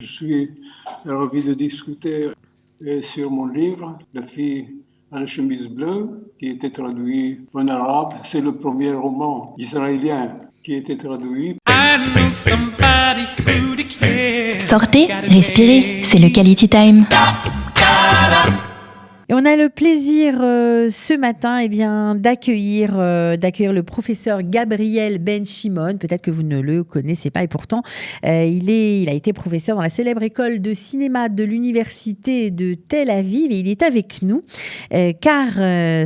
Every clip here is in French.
Je suis ravi de discuter sur mon livre, La fille à la chemise bleue, qui était traduit en arabe. C'est le premier roman israélien qui a été traduit. Sortez, respirez, c'est le Quality Time. Et on a le plaisir ce matin d'accueillir le professeur Gabriel Ben Shimon. Peut-être que vous ne le connaissez pas et pourtant il a été professeur dans la célèbre école de cinéma de l'université de Tel Aviv et il est avec nous car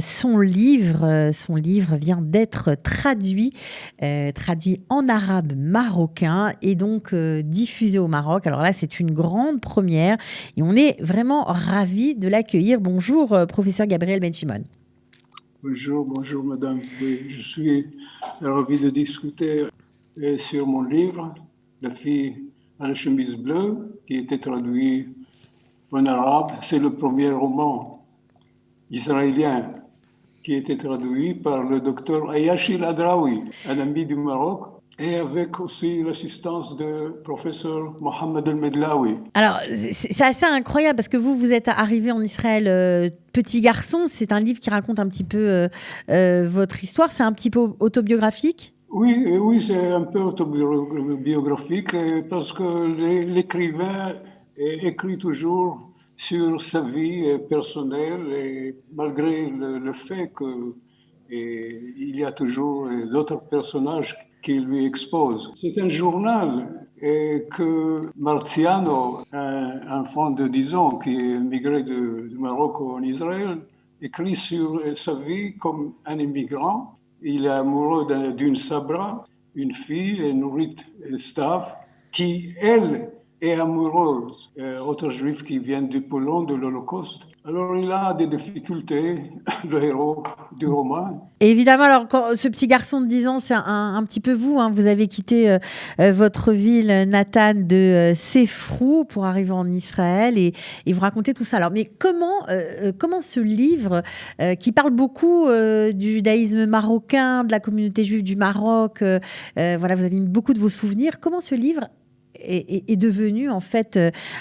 son livre vient d'être traduit en arabe marocain et donc diffusé au Maroc. Alors là, c'est une grande première et on est vraiment ravis de l'accueillir. Bonjour, professeur Gabriel Ben Shimon. Bonjour madame. Oui, je suis ravi de discuter sur mon livre, La fille à la chemise bleue, qui a été traduit en arabe. C'est le premier roman israélien qui a été traduit par le docteur Ayashi Ladraoui, un ami du Maroc, et avec aussi l'assistance du professeur Mohamed El-Medlaoui. Alors, c'est assez incroyable parce que vous êtes arrivé en Israël petit garçon. C'est un livre qui raconte un petit peu votre histoire. C'est un petit peu autobiographique ? Oui, c'est un peu autobiographique parce que l'écrivain écrit toujours sur sa vie personnelle et malgré le fait qu'il y a toujours d'autres personnages qui lui exposent. C'est un journal que Marziano, un enfant de 10 ans qui est migré du Maroc en Israël, écrit sur sa vie comme un immigrant. Il est amoureux d'une Sabra, une fille, Nourit Staff, qui, elle, est amoureuse autre juif qui vient du Pologne, de l'Holocauste. Alors il a des difficultés, le héros du roman. Et évidemment, alors ce petit garçon de 10 ans, c'est un petit peu vous. Vous avez quitté votre ville natale de Sefrou pour arriver en Israël et vous racontez tout ça. Alors, mais comment ce livre qui parle beaucoup du judaïsme marocain, de la communauté juive du Maroc, voilà, vous avez mis beaucoup de vos souvenirs. Comment ce livre est devenu en fait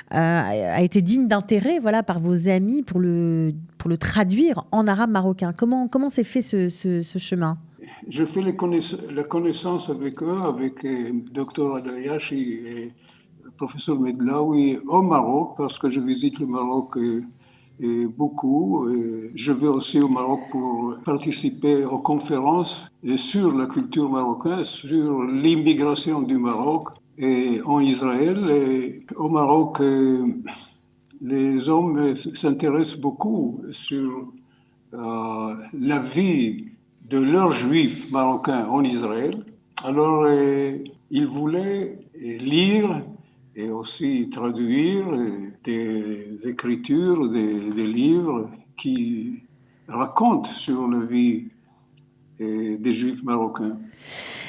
a été digne d'intérêt, voilà, par vos amis pour le traduire en arabe marocain. Comment s'est fait ce chemin? Je fais la connaissance avec eux, avec le docteur Adayashi et le professeur Medlaoui au Maroc, parce que je visite le Maroc beaucoup. Je vais aussi au Maroc pour participer aux conférences sur la culture marocaine, sur l'immigration du Maroc et en Israël. Et au Maroc, les hommes s'intéressent beaucoup sur la vie de leurs juifs marocains en Israël. Alors, ils voulaient lire et aussi traduire des écritures, des livres qui racontent sur la vie des juifs marocains.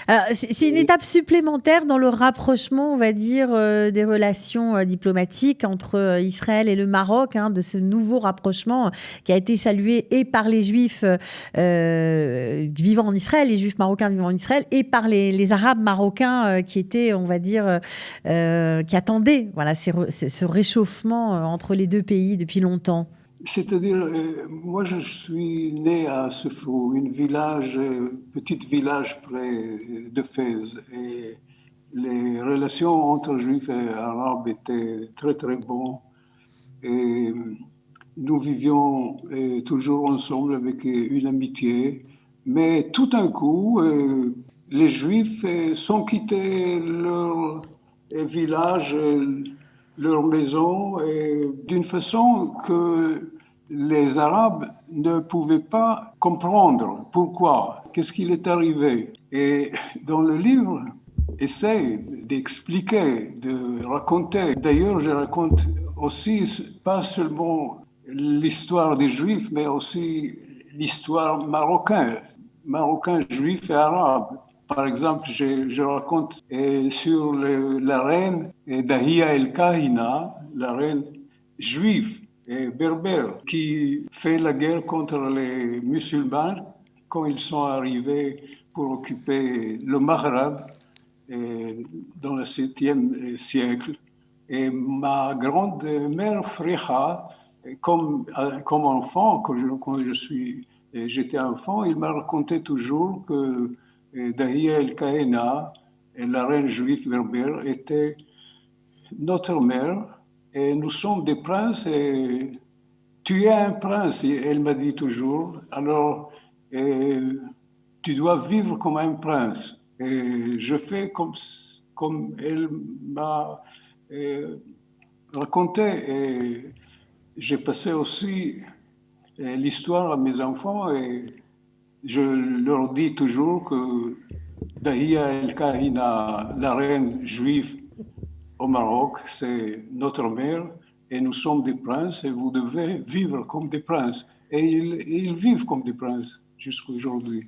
Alors, c'est une étape supplémentaire dans le rapprochement, on va dire, des relations diplomatiques entre Israël et le Maroc, de ce nouveau rapprochement qui a été salué et par les Juifs vivant en Israël, les Juifs marocains vivant en Israël, et par les Arabes marocains qui étaient, on va dire, qui attendaient, voilà, ce réchauffement entre les deux pays depuis longtemps. C'est-à-dire, moi je suis né à Sefrou, petit village près de Fès, et les relations entre juifs et arabes étaient très très bonnes. Et nous vivions toujours ensemble avec une amitié, mais tout d'un coup, les juifs sont quittés leur village, leur maison, d'une façon que les Arabes ne pouvaient pas comprendre pourquoi, qu'est-ce qu'il est arrivé. Et dans le livre, essaie d'expliquer, de raconter. D'ailleurs, je raconte aussi pas seulement l'histoire des Juifs, mais aussi l'histoire marocain, juif et arabe. Par exemple, je raconte sur la reine Dahia El-Kahina, la reine juive et berbère, qui fait la guerre contre les musulmans quand ils sont arrivés pour occuper le Maghreb dans le 7e siècle. Et ma grande-mère Frecha, comme enfant, j'étais enfant, il m'a raconté toujours que Dahia el-Kahena, la reine juive berbère, était notre mère et nous sommes des princes et tu es un prince, et elle m'a dit toujours. Alors, euh, tu dois vivre comme un prince. Et je fais comme elle m'a euh, raconté. Et j'ai passé aussi l'histoire à mes enfants et je leur dis toujours que Dahia el-Kahina, la reine juive au Maroc, c'est notre mère et nous sommes des princes et vous devez vivre comme des princes. Et ils vivent comme des princes jusqu'à aujourd'hui.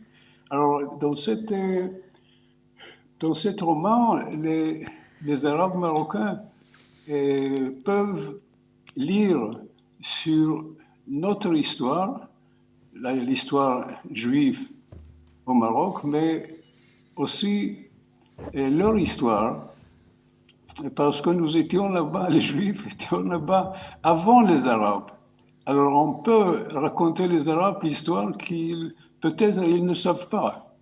Alors, dans cet roman, les Arabes marocains peuvent lire sur notre histoire, l'histoire juive au Maroc, mais aussi leur histoire, parce que nous étions là-bas, les Juifs étaient là-bas avant les Arabes. Alors on peut raconter les Arabes l'histoire qu'ils peut-être ils ne savent pas.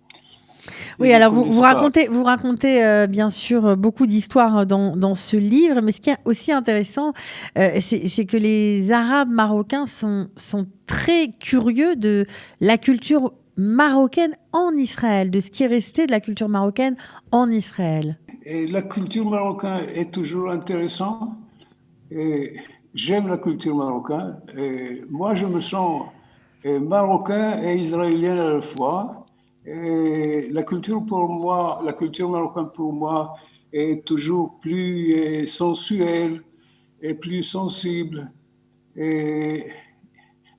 Ils Oui, ne alors vous, connaissent pas. vous racontez bien sûr beaucoup d'histoires dans ce livre, mais ce qui est aussi intéressant, c'est que les Arabes marocains sont très curieux de la culture marocaine en Israël, de ce qui est resté de la culture marocaine en Israël. Et la culture marocaine est toujours intéressante. Et j'aime la culture marocaine. Et moi, je me sens marocain et israélien à la fois. Et la culture marocaine pour moi est toujours plus sensuelle et plus sensible. Et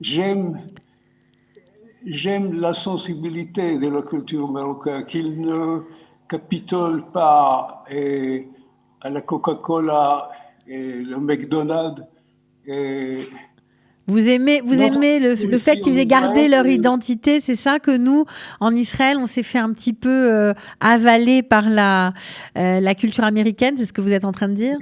j'aime, j'aime la sensibilité de la culture marocaine, qu'il ne capitole pas à la Coca-Cola et le McDonald's. Et Vous notre aimez le fait ici en qu'ils aient gardé Israël, leur identité, c'est ça que nous, en Israël, on s'est fait un petit peu avaler par la culture américaine, c'est ce que vous êtes en train de dire?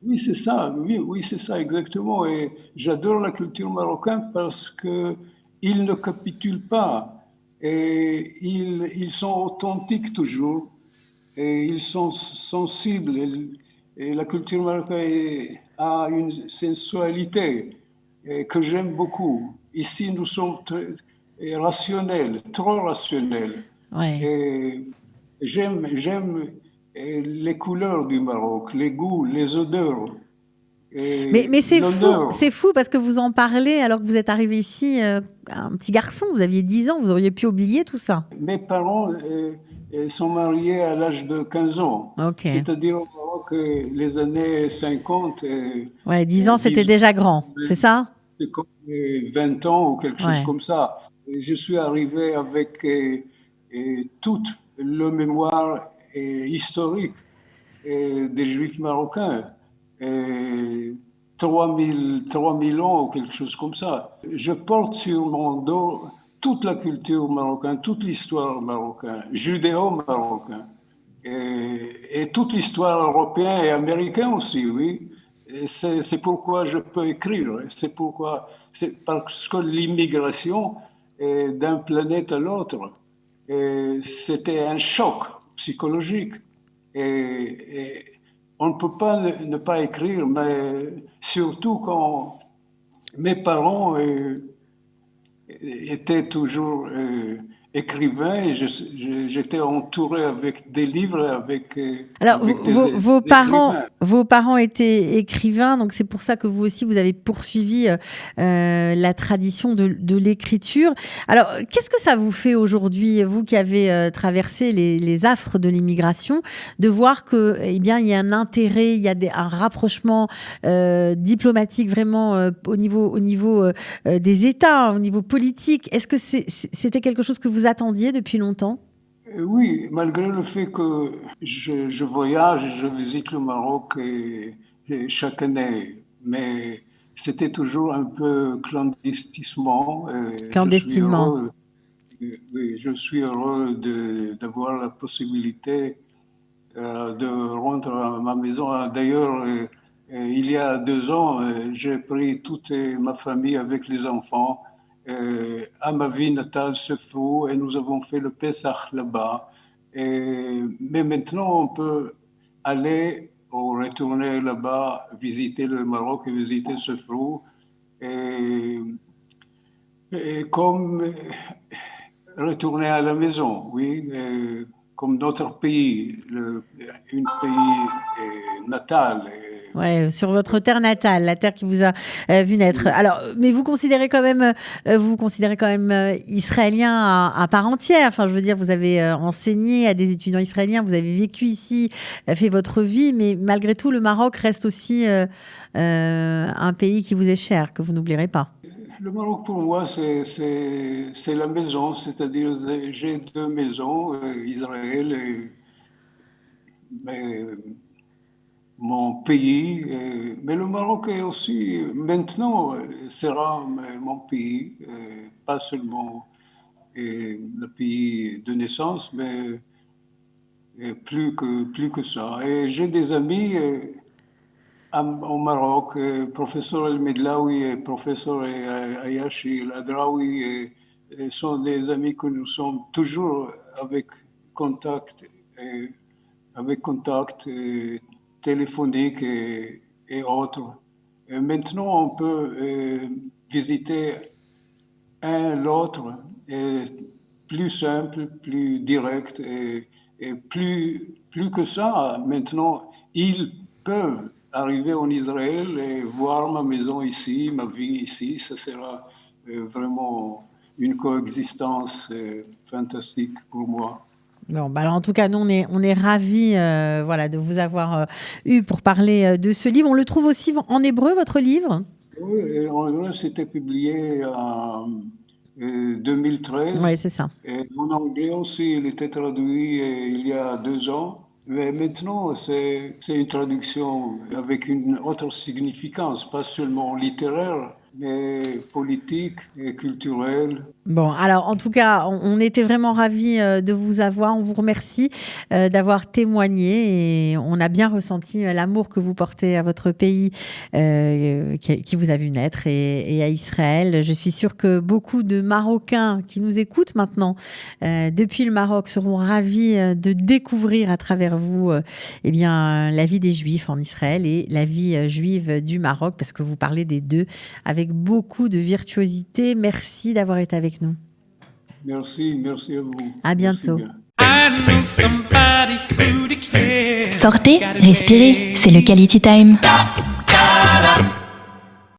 oui, c'est ça, oui, c'est ça exactement. Et j'adore la culture marocaine parce que ils ne capitulent pas et ils sont authentiques toujours et ils sont sensibles. Et la culture marocaine a une sensualité que j'aime beaucoup. Ici, nous sommes rationnels, trop rationnels. Ouais. Et j'aime les couleurs du Maroc, les goûts, les odeurs, et Mais l'honneur. c'est fou parce que vous en parlez alors que vous êtes arrivé ici, un petit garçon, vous aviez 10 ans, vous auriez pu oublier tout ça. Mes parents sont mariés à l'âge de 15 ans, Ok. c'est-à-dire au Maroc, les années 50, Ouais, 10 ans, c'était disons, déjà grand, c'est ça? c'est comme 20 ans ou quelque chose Ouais. comme ça. Et je suis arrivé avec toute le mémoire historique des Juifs marocains. Et 3000 ans ou quelque chose comme ça. Je porte sur mon dos toute la culture marocaine, toute l'histoire marocaine, judéo-marocaine, et toute l'histoire européenne et américaine aussi, oui. Et c'est pourquoi je peux écrire. C'est parce que l'immigration d'un planète à l'autre, c'était un choc psychologique. Et on ne peut pas ne pas écrire, mais surtout quand mes parents étaient toujours écrivains et j'étais entouré avec des livres, Alors, avec vos des écrivains. vos parents étaient écrivains, donc c'est pour ça que vous aussi, vous avez poursuivi la tradition de l'écriture. Alors, qu'est-ce que ça vous fait aujourd'hui, vous qui avez traversé les affres de l'immigration, de voir que, eh bien, il y a un intérêt, il y a un rapprochement diplomatique vraiment au niveau des États, au niveau politique. Est-ce que c'était quelque chose que vous attendiez depuis longtemps? Oui, malgré le fait que je voyage et je visite le Maroc chaque année, mais c'était toujours un peu clandestinement. Je suis Clandestinement. heureux, oui, je suis heureux d'avoir la possibilité de rentrer à ma maison. D'ailleurs, Il y a 2 ans, j'ai pris toute ma famille avec les enfants à ma ville natale, Sefrou, et nous avons fait le Pessah là-bas. Mais maintenant, on peut aller ou retourner là-bas, visiter le Maroc et visiter Sefrou. Et, et comme retourner à la maison, oui, comme notre pays, un pays natal. Ouais, sur votre terre natale, la terre qui vous a vu naître. Alors, mais vous considérez quand même, israélien à part entière. Enfin, je veux dire, vous avez enseigné à des étudiants israéliens, vous avez vécu ici, fait votre vie, mais malgré tout, le Maroc reste aussi un pays qui vous est cher, que vous n'oublierez pas. Le Maroc, pour moi, c'est la maison, c'est-à-dire j'ai 2 maisons, Israël et mais, mon pays. Mais le Maroc est aussi, maintenant, sera mon pays, pas seulement le pays de naissance, mais plus que ça. Et j'ai des amis au Maroc, professeur El-Medlaoui et professeur Ayashi El-Adraoui sont des amis que nous sommes toujours avec contact, avec contact téléphonique et autres. Et maintenant, on peut visiter l'autre, plus simple, plus direct, et plus que ça, maintenant, ils peuvent arriver en Israël et voir ma maison ici, ma vie ici. Ça sera vraiment une coexistence fantastique pour moi. Bon, bah alors en tout cas, nous, on est ravis voilà, de vous avoir eu pour parler de ce livre. On le trouve aussi en hébreu, votre livre? Oui, en vrai, c'était publié en 2013. Oui, c'est ça. Et en anglais aussi, il était traduit il y a 2 ans. Mais maintenant, c'est une traduction avec une autre significance, pas seulement littéraire, mais politique et culturelle. Bon, alors en tout cas, on était vraiment ravis de vous avoir. On vous remercie d'avoir témoigné et on a bien ressenti l'amour que vous portez à votre pays qui vous a vu naître et à Israël. Je suis sûre que beaucoup de Marocains qui nous écoutent maintenant depuis le Maroc seront ravis de découvrir à travers vous eh bien, la vie des Juifs en Israël et la vie juive du Maroc parce que vous parlez des deux avec beaucoup de virtuosité. Merci d'avoir été avec nous. Merci à vous. À bientôt. Sortez, respirez, c'est le Quality Time.